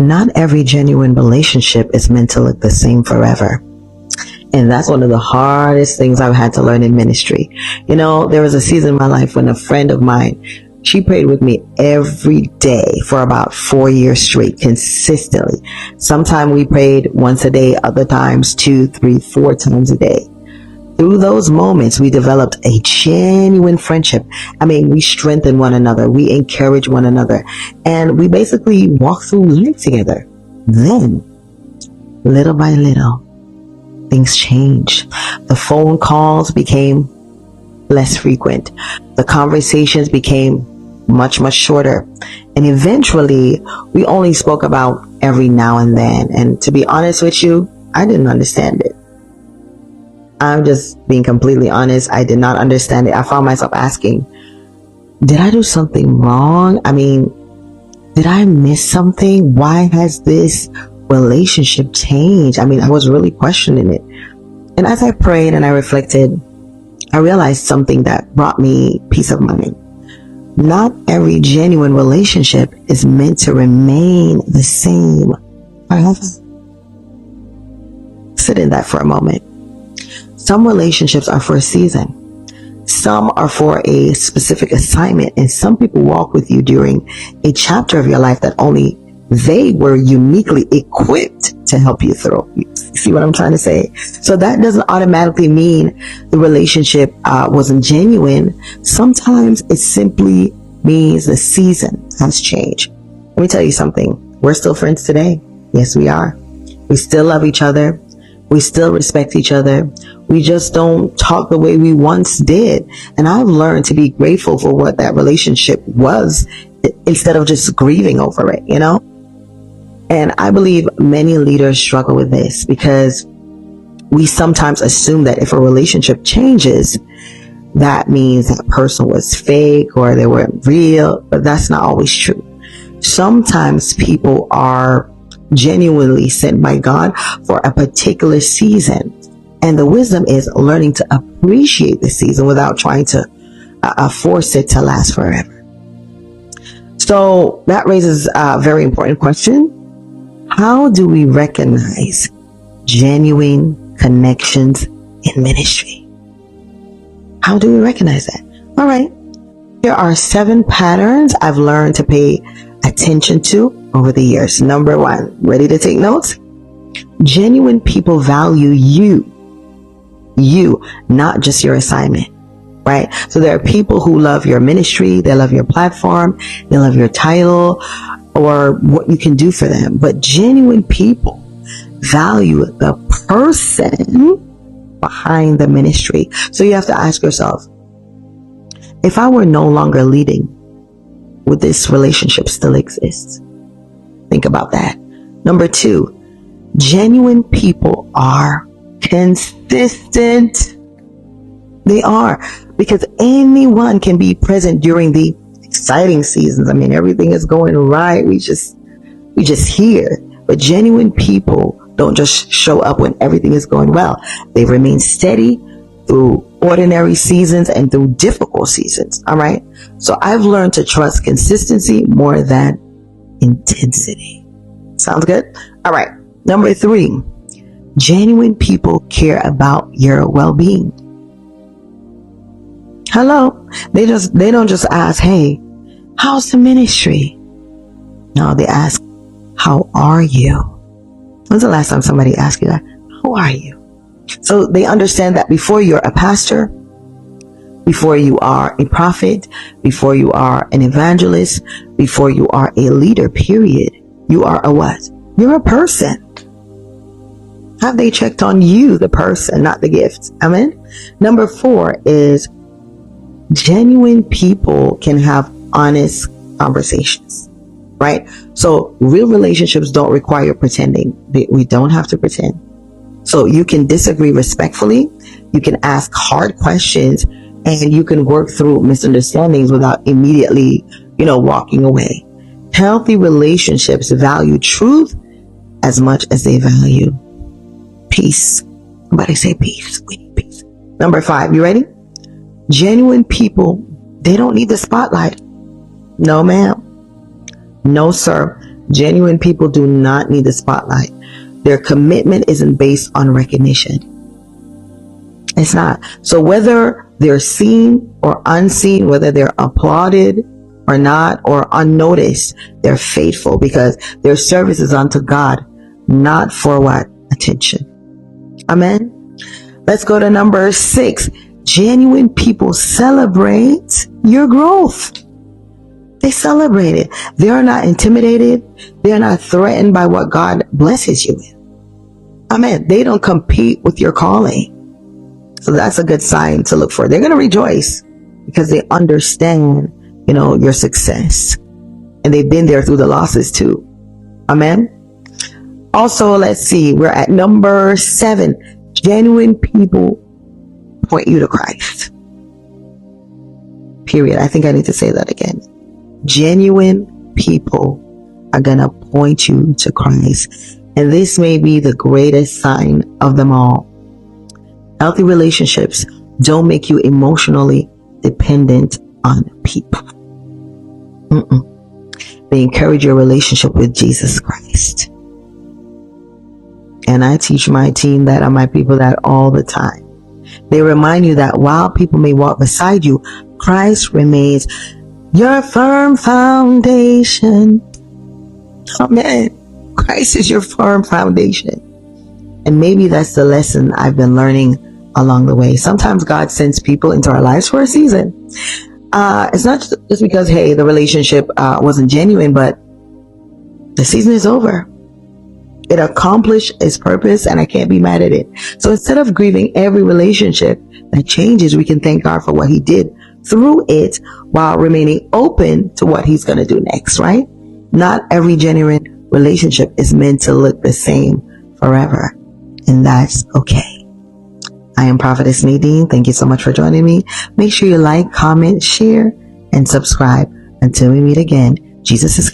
Not every genuine relationship is meant to look the same forever. And that's one of the hardest things I've had to learn in ministry. You know, there was a season in my life when a friend of mine, she prayed with me every day for about 4 years straight, consistently. Sometimes we prayed once a day, other times 2, 3, 4 times a day. Through those moments, we developed a genuine friendship. I mean, we strengthened one another. We encouraged one another. And we basically walked through life together. Then, little by little, things changed. The phone calls became less frequent. The conversations became much shorter. And eventually, we only spoke about every now and then. And to be honest with you, I didn't understand it. I'm just being completely honest. I did not understand it. I found myself asking, did I do something wrong? I mean, did I miss something? Why has this relationship changed? I mean, I was really questioning it. And as I prayed and I reflected, I realized something that brought me peace of mind. Not every genuine relationship is meant to remain the same forever. Sit in that for a moment. Some relationships are for a season. Some are for a specific assignment, and some people walk with you during a chapter of your life that only they were uniquely equipped to help you through. You see what I'm trying to say? So that doesn't automatically mean the relationship wasn't genuine. Sometimes it simply means the season has changed. Let me tell you something. We're still friends today. Yes, we are. We still love each other. We still respect each other. We just don't talk the way we once did. And I've learned to be grateful for what that relationship was instead of just grieving over it, you know? And I believe many leaders struggle with this because we sometimes assume that if a relationship changes, that means that person was fake or they weren't real, but that's not always true. Sometimes people are genuinely sent by God for a particular season. And the wisdom is learning to appreciate the season without trying to force it to last forever. So that raises a very important question. How do we recognize genuine connections in ministry? How do we recognize that? All right. Here are 7 patterns I've learned to pay attention to over the years. Number 1, ready to take notes? Genuine people value you, not just your assignment, right? So there are people who love your ministry, they love your platform, they love your title, or what you can do for them. But genuine people value the person behind the ministry. So you have to ask yourself, if I were no longer leading, would this relationship still exist? Think about that. Number 2, genuine people are consistent. They are, because anyone can be present during the exciting seasons. I mean, everything is going right. We just here. But genuine people don't just show up when everything is going well. They remain steady through ordinary seasons and through difficult seasons. All right. So I've learned to trust consistency more than intensity. Sounds good? All right. Number 3, genuine people care about your well-being. Hello. They don't just ask, hey, how's the ministry? No, they ask, how are you? When's the last time somebody asked you that? How are you? So they understand that before you're a pastor, before you are a prophet, before you are an evangelist, before you are a leader, period, you are a what? You're a person. Have they checked on you, the person, not the gift? Amen. Number 4 is genuine people can have honest conversations, right? So real relationships don't require pretending. We don't have to pretend. So you can disagree respectfully. You can ask hard questions, and you can work through misunderstandings without immediately, walking away. Healthy relationships value truth as much as they value peace. Somebody say peace. We need peace. Number 5, you ready? Genuine people, they don't need the spotlight. No, ma'am. No, sir. Genuine people do not need the spotlight. Their commitment isn't based on recognition. It's not. So whether they're seen or unseen, whether they're applauded or not, or unnoticed, they're faithful because their service is unto God, not for what? Attention. Amen. Let's go to number 6. Genuine people celebrate your growth. They celebrate it. They are not intimidated. They are not threatened by what God blesses you with. Amen. They don't compete with your calling. So that's a good sign to look for. They're going to rejoice because they understand, your success. And they've been there through the losses too. Amen. Also, let's see. We're at number 7. Genuine people point you to Christ. Period. I think I need to say that again. Genuine people are going to point you to Christ. And this may be the greatest sign of them all. Healthy relationships don't make you emotionally dependent on people. They encourage your relationship with Jesus Christ. And I teach my team that, and my people, that all the time. They remind you that while people may walk beside you, Christ remains your firm foundation. Amen. Christ is your firm foundation. And maybe that's the lesson I've been learning along the way. Sometimes God sends people into our lives for a season. It's not just because, hey, the relationship wasn't genuine, but the season is over. It accomplished its purpose, and I can't be mad at it. So instead of grieving every relationship that changes, we can thank God for what He did through it while remaining open to what He's going to do next, right? Not every genuine relationship is meant to look the same forever, and that's okay. I am Prophetess Nadine. Thank you so much for joining me. Make sure you like, comment, share, and subscribe. Until we meet again, Jesus is